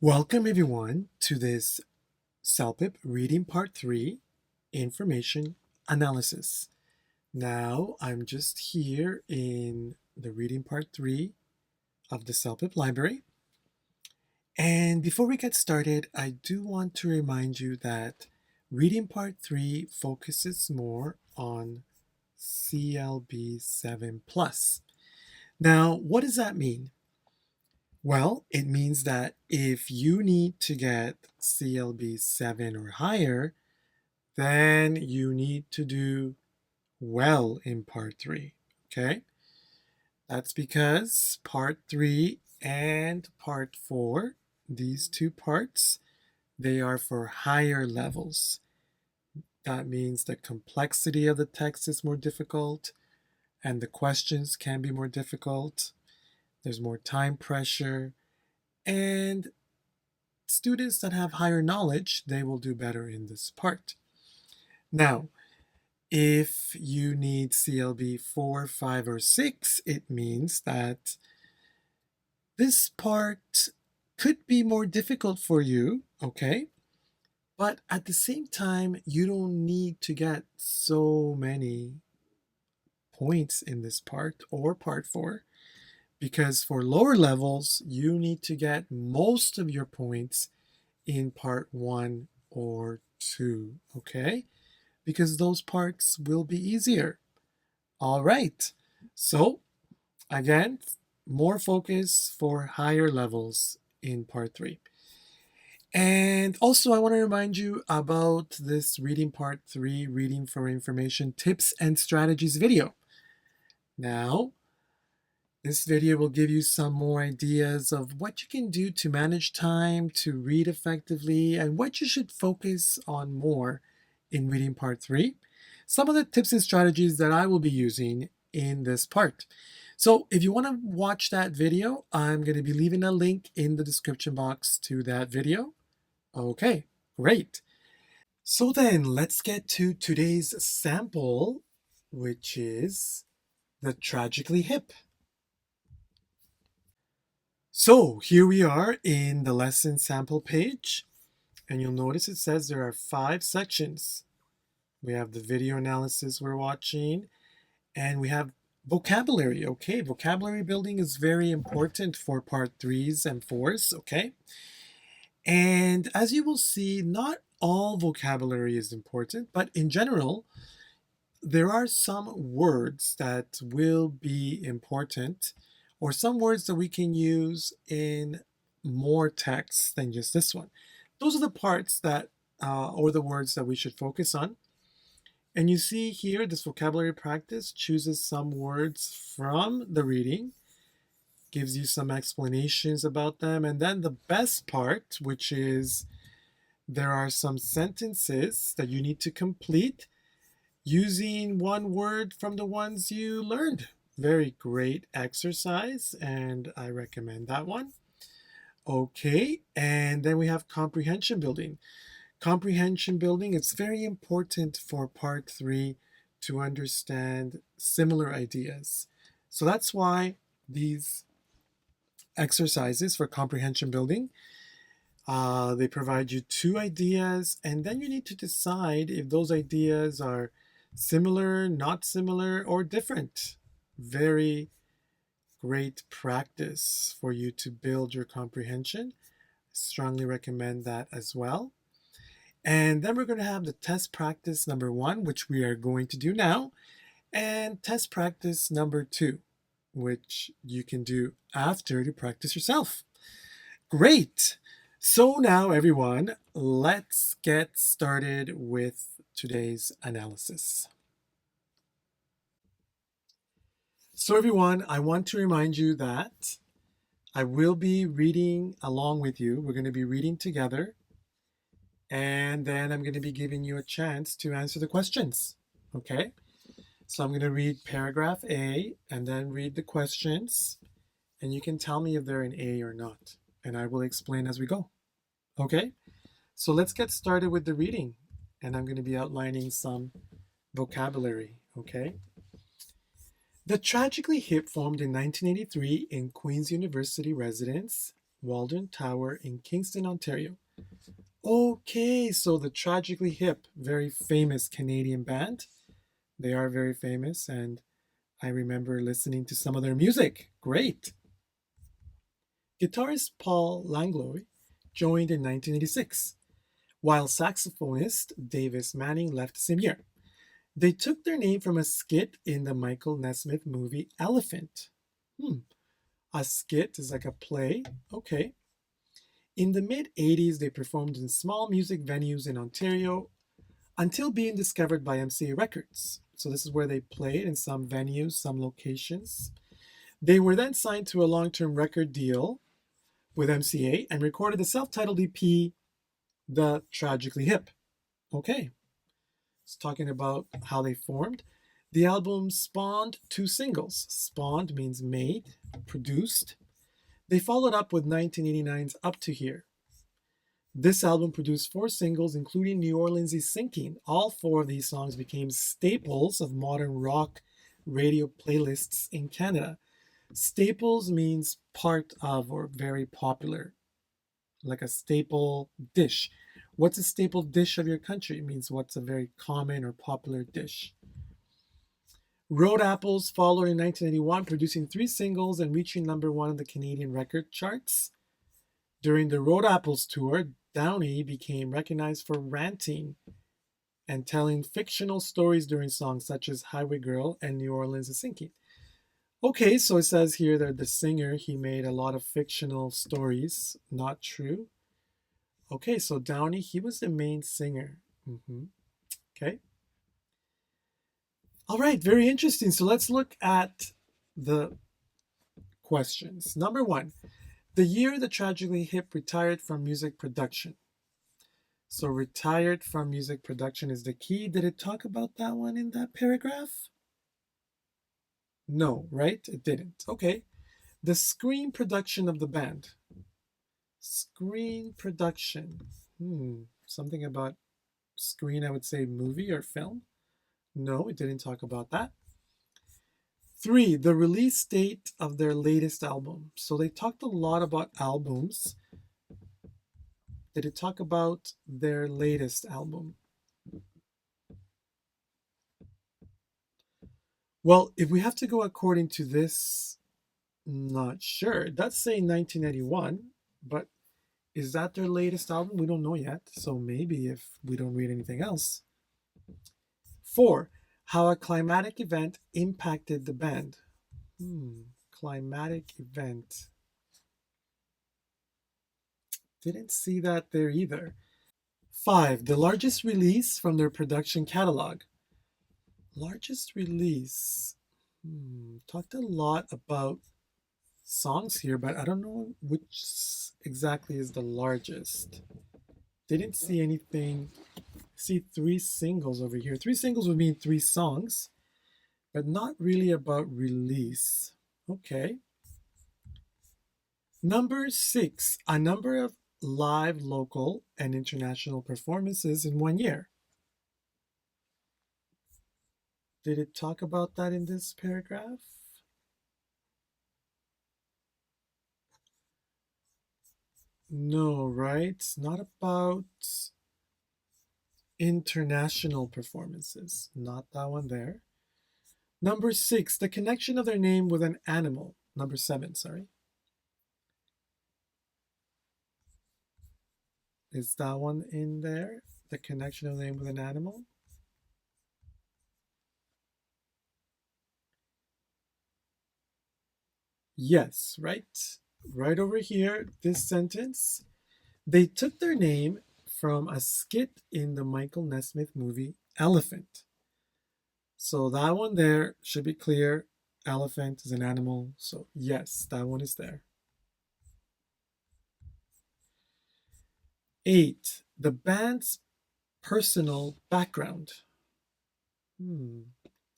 Welcome everyone to this CELPIP Reading Part 3 Information Analysis. Now I'm just here in the Reading Part 3 of the CELPIP Library. And before we get started, I do want to remind you that Reading Part 3 focuses more on CLB 7+. Now, what does that mean? Well, it means that if you need to get CLB 7 or higher, then you need to do well in Part 3, okay? That's because Part 3 and Part 4, these two parts, they are for higher levels. That means the complexity of the text is more difficult and the questions can be more difficult. There's more time pressure, and students that have higher knowledge, they will do better in this part. Now, if you need CLB 4, 5, or 6, it means that this part could be more difficult for you, okay? But at the same time, you don't need to get so many points in this part or Part 4, because for lower levels, you need to get most of your points in Part 1 or 2, okay? Because those parts will be easier. All right, so again, more focus for higher levels in Part 3. And also, I want to remind you about this Reading Part 3, Reading for Information Tips and Strategies video. Now, this video will give you some more ideas of what you can do to manage time, to read effectively, and what you should focus on more in Reading Part 3. Some of the tips and strategies that I will be using in this part. So if you want to watch that video, I'm going to be leaving a link in the description box to that video. Okay, great. So then let's get to today's sample, which is the Tragically Hip. So here we are in the lesson sample page, and you'll notice it says there are 5 sections. We have the video analysis we're watching, and we have vocabulary, okay? Vocabulary building is very important for Part 3s and 4s, okay? And as you will see, not all vocabulary is important, but in general, there are some words that will be important, or some words that we can use in more text than just this one. Those are the parts that, or the words that we should focus on. And you see here, this vocabulary practice chooses some words from the reading, gives you some explanations about them, and then the best part, which is there are some sentences that you need to complete using one word from the ones you learned. Very great exercise, and I recommend that one. Okay, and then we have comprehension building. Comprehension building, it's very important for Part 3 to understand similar ideas. So that's why these exercises for comprehension building, they provide you 2 ideas, and then you need to decide if those ideas are similar, not similar, or different. Very great practice for you to build your comprehension. Strongly recommend that as well. And then we're going to have the test practice number 1, which we are going to do now, and test practice number 2, which you can do after to practice yourself. Great! So now everyone, let's get started with today's analysis. So everyone, I want to remind you that I will be reading along with you. We're going to be reading together, and then I'm going to be giving you a chance to answer the questions, okay? So I'm going to read paragraph A and then read the questions, and you can tell me if they're in A or not, and I will explain as we go, okay? So let's get started with the reading, and I'm going to be outlining some vocabulary, okay? The Tragically Hip formed in 1983 in Queen's University residence, Waldron Tower in Kingston, Ontario. Okay, so the Tragically Hip, very famous Canadian band. They are very famous, and I remember listening to some of their music. Great. Guitarist Paul Langlois joined in 1986, while saxophonist Davis Manning left the same year. They took their name from a skit in the Michael Nesmith movie Elephant. A skit is like a play. Okay. In the mid 80s, they performed in small music venues in Ontario until being discovered by MCA Records. So, this is where they played in some venues, some locations. They were then signed to a long term record deal with MCA and recorded the self titled EP, The Tragically Hip. Okay. It's talking about how they formed. The album spawned two singles. Spawned means made, produced. They followed up with 1989's Up to Here. This album produced four singles, including New Orleans' Sinking. All four of these songs became staples of modern rock radio playlists in Canada. Staples means part of or very popular, like a staple dish. What's a staple dish of your country? It means what's a very common or popular dish. Road Apples followed in 1981, producing three singles and reaching number one on the Canadian record charts. During the Road Apples tour, Downey became recognized for ranting and telling fictional stories during songs such as Highway Girl and New Orleans is Sinking. Okay, so it says here that the singer, he made a lot of fictional stories. Not true. Okay, so Downey, he was the main singer. Okay. All right, very interesting. So let's look at the questions. Number one, the year the Tragically Hip retired from music production. So retired from music production is the key. Did it talk about that one in that paragraph? No, right? It didn't. Okay. The screen production of the band. Screen production. Something about screen, I would say movie or film. No, it didn't talk about that. 3, the release date of their latest album. So they talked a lot about albums. Did it talk about their latest album? Well, if we have to go according to this, not sure. It does say 1991, but is that their latest album? We don't know yet. So maybe if we don't read anything else. 4, how a climatic event impacted the band. Climatic event. Didn't see that there either. 5, the largest release from their production catalog. Largest release. Talked a lot about songs here, but I don't know which exactly is the largest. Didn't see anything. See 3 singles over here. 3 singles would mean 3 songs, but not really about release. Okay. Number 6, a number of live local and international performances in 1 year. Did it talk about that in this paragraph? No, right? Not about international performances. Not that one there. Number 6, the connection of their name with an animal. Number 7, sorry. Is that one in there? The connection of the name with an animal? Yes, right? Right over here, this sentence. They took their name from a skit in the Michael Nesmith movie Elephant. So that one there should be clear. Elephant is an animal. So yes, that one is there. 8, the band's personal background.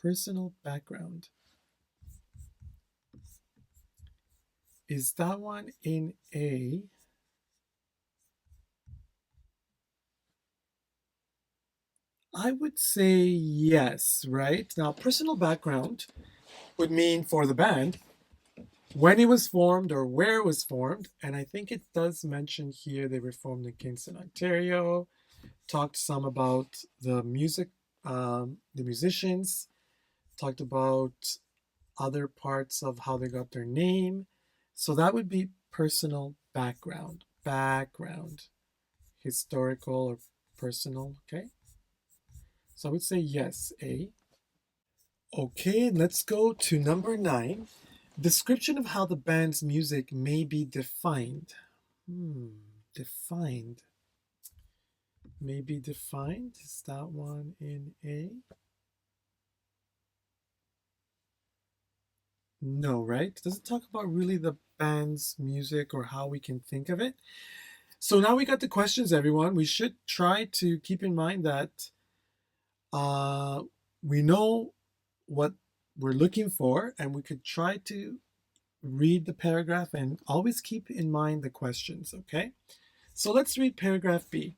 Personal background. Is that one in A? I would say yes, right? Now, personal background would mean for the band, when it was formed or where it was formed. And I think it does mention here they were formed in Kingston, Ontario. Talked some about the music, the musicians, talked about other parts of how they got their name. So that would be personal background, historical or personal, okay? So I would say yes, A. Okay, let's go to number 9. Description of how the band's music may be defined. Defined. May be defined. Is that one in A? No, right? Doesn't talk about really the band's music or how we can think of it. So now we got the questions, everyone. We should try to keep in mind that uh, we know what we're looking for, and we could try to read the paragraph and always keep in mind the questions, okay? So let's read paragraph B.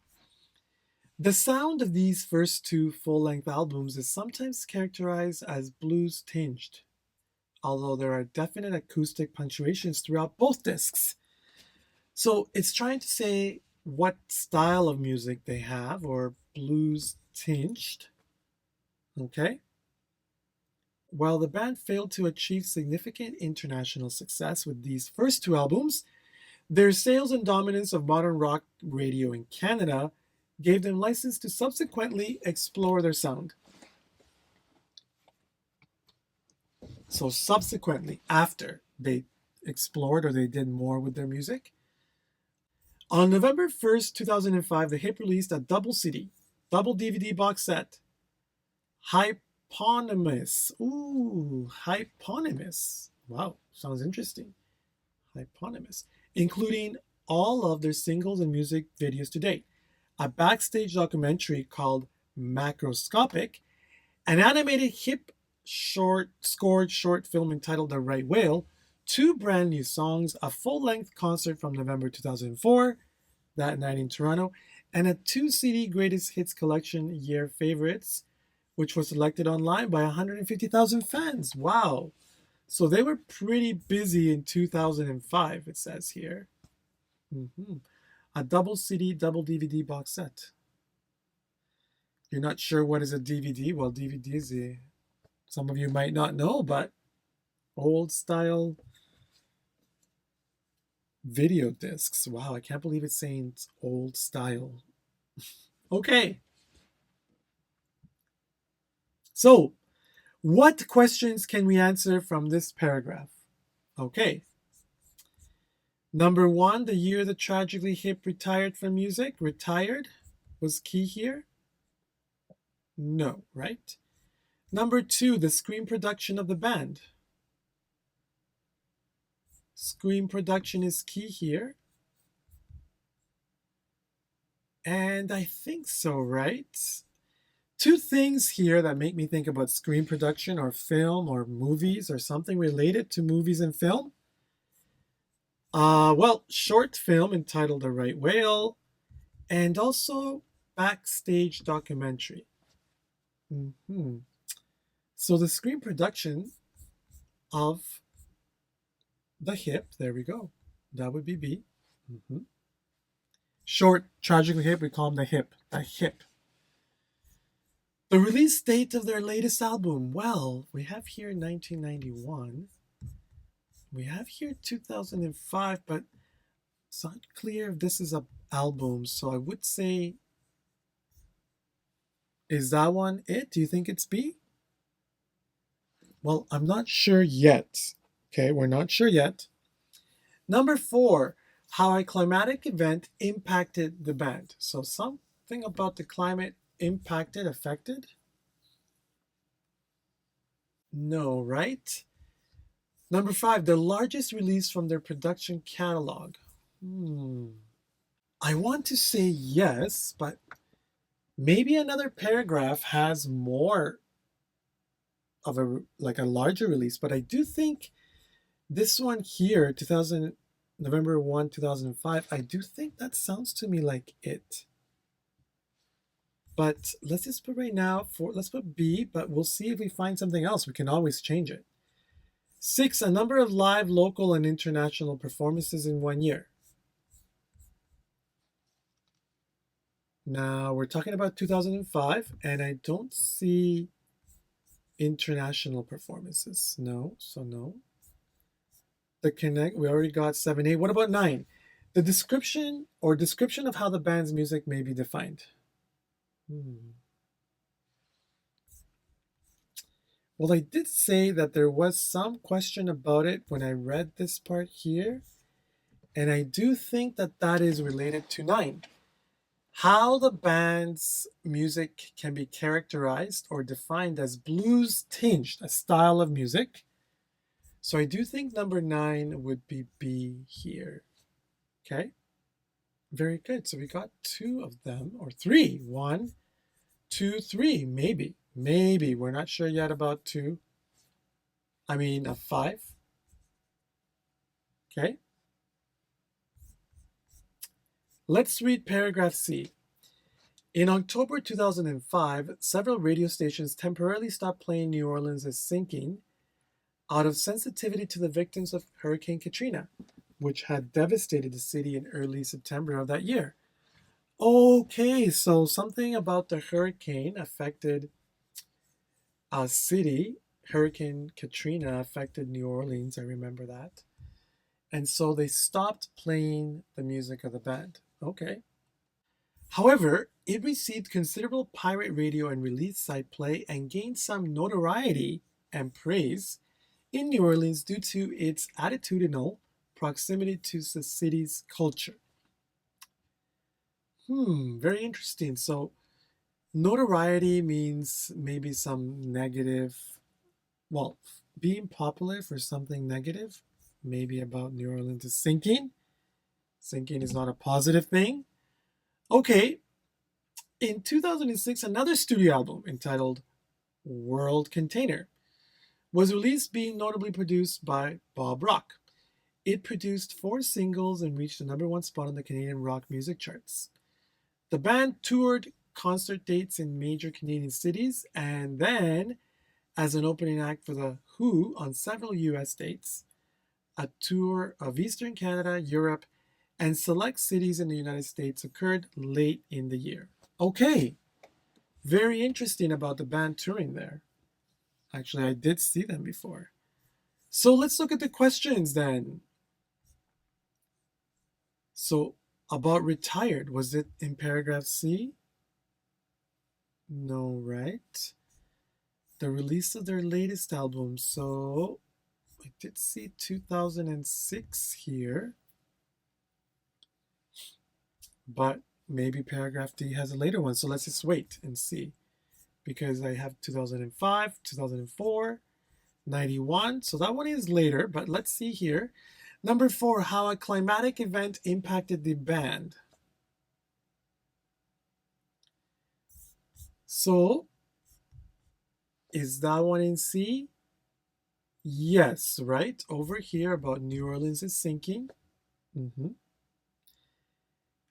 The sound of these first 2 full-length albums is sometimes characterized as blues tinged, although there are definite acoustic punctuations throughout both discs. So it's trying to say what style of music they have, or blues tinged, okay? While the band failed to achieve significant international success with these first 2 albums, their sales and dominance of modern rock radio in Canada gave them license to subsequently explore their sound. So subsequently, after they explored or they did more with their music. On November 1st, 2005, the Hip released a double CD, double DVD box set, Hyponymous. Ooh, Hyponymous. Wow, sounds interesting. Hyponymous. Including all of their singles and music videos to date, a backstage documentary called Macroscopic, an animated hip scored short film entitled The Right Whale, 2 brand new songs, a full-length concert from November 2004, that night in Toronto, and a 2 CD greatest hits collection year favorites, which was selected online by 150,000 fans. Wow. So they were pretty busy in 2005, it says here. A double CD, double DVD box set. You're not sure what is a DVD? Well, DVD is some of you might not know, but old style video discs. Wow, I can't believe it's saying it's old style. Okay. So, what questions can we answer from this paragraph? Okay. Number 1, the year the Tragically Hip retired from music. Retired was key here. No, right? Number 2, the screen production of the band. Screen production is key here. And I think so, right? 2 things here that make me think about screen production or film or movies or something related to movies and film. Well, short film entitled The Right Whale, and also backstage documentary. So the screen production of the Hip, there we go. That would be B. Short, Tragically Hip, we call them the Hip. The Hip. The release date of their latest album, well, we have here 1991. We have here 2005, but it's not clear if this is an album. So I would say, is that one it? Do you think it's B? Well, I'm not sure yet. Okay, we're not sure yet. Number 4, how a climatic event impacted the band. So something about the climate impacted, affected? No, right? Number 5, the largest release from their production catalog. I want to say yes, but maybe another paragraph has more of a larger release. But I do think this one here, November 1, 2005, I do think that sounds to me like it. But let's just put right now let's put B, but we'll see if we find something else. We can always change it. 6, a number of live, local, and international performances in 1 year. Now, we're talking about 2005, and I don't see international performances. No, so no. The connect, we already got 7, 8. What about 9? The description of how the band's music may be defined. Well, I did say that there was some question about it when I read this part here, and I do think that that is related to 9. How the band's music can be characterized or defined as blues tinged, a style of music. So I do think number 9 would be B here. Okay, very good. So we got 2 of them, or 3. 1, 2, 3, maybe. Maybe. We're not sure yet about 2. I mean, 5. Okay. Let's read paragraph C. In October 2005, several radio stations temporarily stopped playing New Orleans is Sinking out of sensitivity to the victims of Hurricane Katrina, which had devastated the city in early September of that year. Okay, so something about the hurricane affected a city. Hurricane Katrina affected New Orleans, I remember that. And so they stopped playing the music of the band. Okay. However, it received considerable pirate radio and release site play and gained some notoriety and praise in New Orleans due to its attitudinal proximity to the city's culture. Very interesting. So notoriety means maybe some negative, well, being popular for something negative, maybe about New Orleans is sinking. Sinking is not a positive thing. Okay, in 2006, another studio album entitled World Container was released, being notably produced by Bob Rock. It produced 4 singles and reached the #1 spot on the Canadian rock music charts. The band toured concert dates in major Canadian cities and then, as an opening act for The Who on several US dates, a tour of Eastern Canada, Europe, and select cities in the United States occurred late in the year. Okay, very interesting about the band touring there. Actually, I did see them before. So let's look at the questions then. So, about retired, was it in paragraph C? No, right? The release of their latest album. So, I did see 2006 here. But maybe paragraph D has a later one. So let's just wait and see. Because I have 2005, 2004, 91. So that one is later, but let's see here. Number 4, how a climatic event impacted the band. So, is that one in C? Yes, right? Over here about New Orleans is sinking.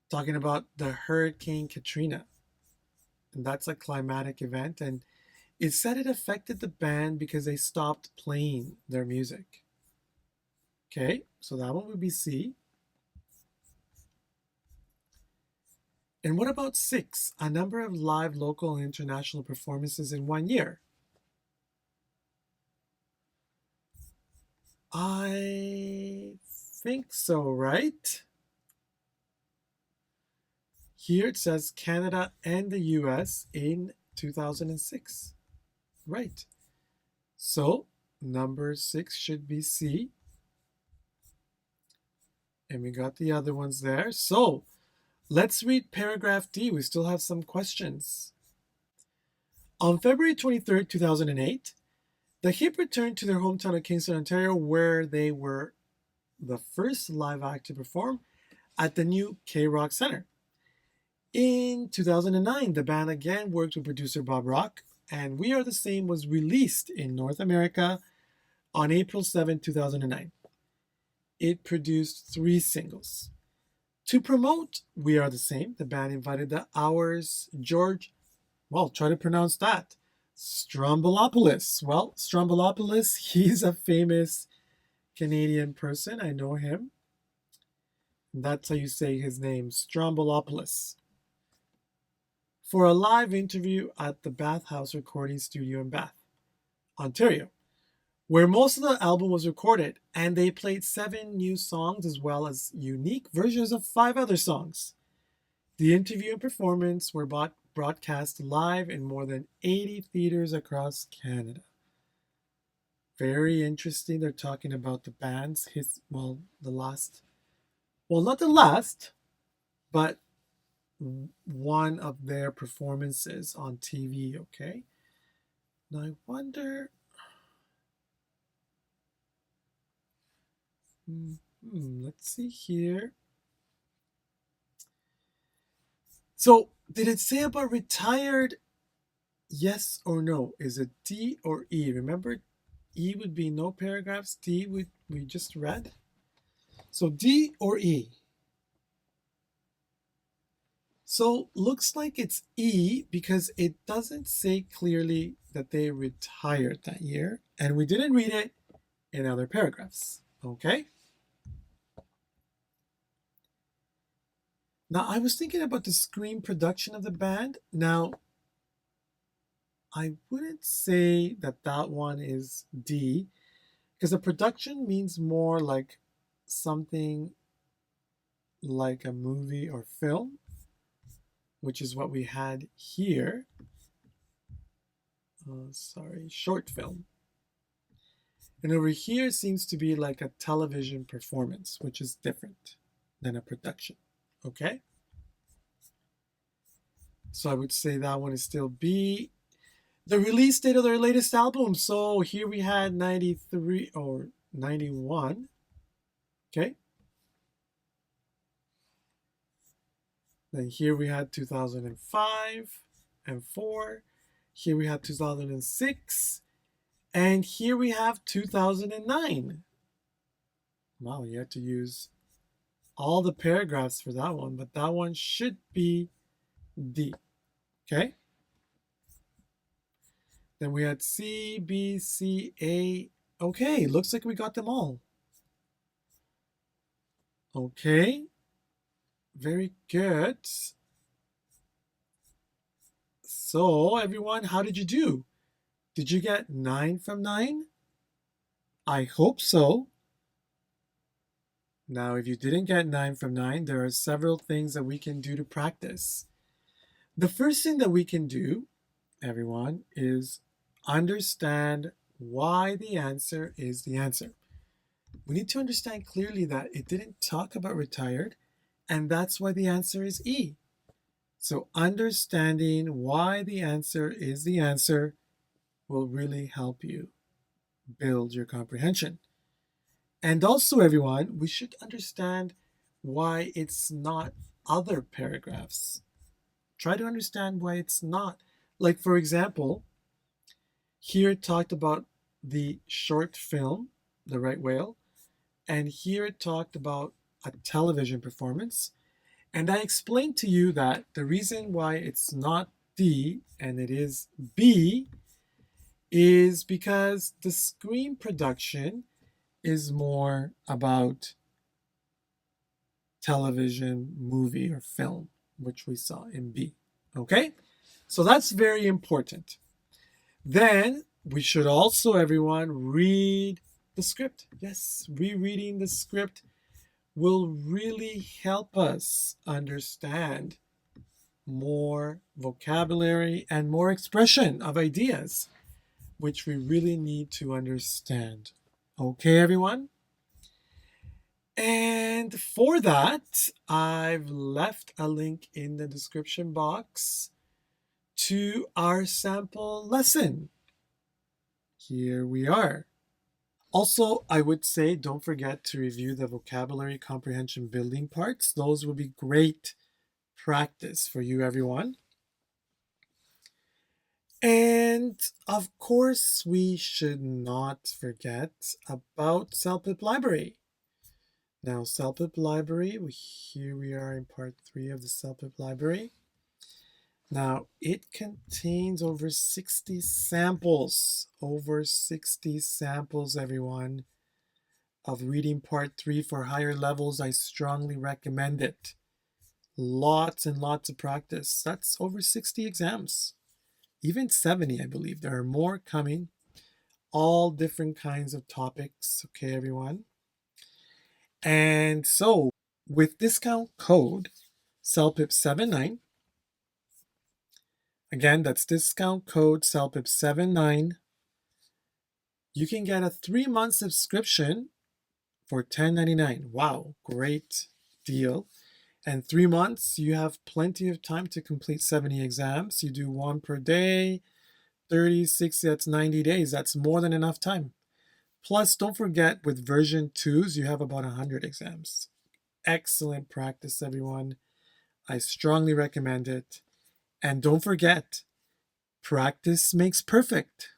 Talking about the Hurricane Katrina. And that's a climatic event. And it said it affected the band because they stopped playing their music. Okay, so that one would be C. And what about 6? A number of live, local, and international performances in 1 year. I think so, right? Here it says Canada and the US in 2006. Right. So number 6 should be C. And we got the other ones there. So let's read paragraph D. We still have some questions. On February 23rd, 2008, the Hip returned to their hometown of Kingston, Ontario, where they were the first live act to perform at the new K-Rock Center. In 2009, the band again worked with producer Bob Rock, and We Are the Same was released in North America on April 7, 2009. It produced 3 singles. To promote We Are the Same, the band invited the Hours George, well, try to pronounce that, Strombolopolis. Well, Strombolopolis, he's a famous Canadian person. I know him. That's how you say his name, Strombolopolis. For a live interview at the Bath House Recording Studio in Bath, Ontario, where most of the album was recorded, and they played 7 new songs as well as unique versions of 5 other songs. The interview and performance were broadcast live in more than 80 theaters across Canada. Very interesting. They're talking about the band's not the last, but one of their performances on TV, okay? Now I wonder, let's see here. So, did it say about retired? Yes or no? Is it D or E? Remember, E would be no paragraphs. D we just read. So D or E? So looks like it's E because it doesn't say clearly that they retired that year, and we didn't read it in other paragraphs. Okay. Now I was thinking about the screen production of the band. Now I wouldn't say that that one is D because a production means more like something like a movie or film, which is what we had here. Short film. And over here seems to be like a television performance, which is different than a production. Okay? So I would say that one is still B. The release date of their latest album. So here we had 93 or 91. Okay? Then here we had 2005 and 4. Here we have 2006. And here we have 2009. Wow, you had to use all the paragraphs for that one, but that one should be D. Okay? Then we had C, B, C, A. Okay, looks like we got them all. Okay. Very good. So, everyone, how did you do? Did you get 9 from 9? I hope so. Now, if you didn't get 9 from 9, there are several things that we can do to practice. The first thing that we can do, everyone, is understand why the answer is the answer. We need to understand clearly that it didn't talk about retired, and that's why the answer is E. So understanding why the answer is the answer will really help you build your comprehension. And also, everyone, we should understand why it's not other paragraphs. Try to understand why it's not. Like, for example, here it talked about the short film, The Right Whale, and here it talked about a television performance. And I explained to you that the reason why it's not D and it is B is because the screen production is more about television, movie, or film, which we saw in B. Okay? So that's very important. Then we should also, everyone, read the script. Yes, rereading the script will really help us understand more vocabulary and more expression of ideas, which we really need to understand. Okay, everyone? And for that, I've left a link in the description box to our sample lesson. Here we are. Also, I would say don't forget to review the vocabulary comprehension building parts. Those would be great practice for you, everyone. And of course, we should not forget about CELPIP Library. Now, CELPIP Library, here we are in part 3 of the CELPIP Library. Now, it contains over 60 samples. Over 60 samples, everyone, of reading part 3 for higher levels. I strongly recommend it. Lots and lots of practice. That's over 60 exams. Even 70, I believe. There are more coming. All different kinds of topics. Okay, everyone. And so, with discount code CELPIP79, again, that's discount code CELPIP79, you can get a 3-month subscription for $10.99. Wow, great deal. And 3 months, you have plenty of time to complete 70 exams. You do one per day, 30, 60, that's 90 days. That's more than enough time. Plus, don't forget, with version 2s, you have about 100 exams. Excellent practice, everyone. I strongly recommend it. And don't forget, practice makes perfect.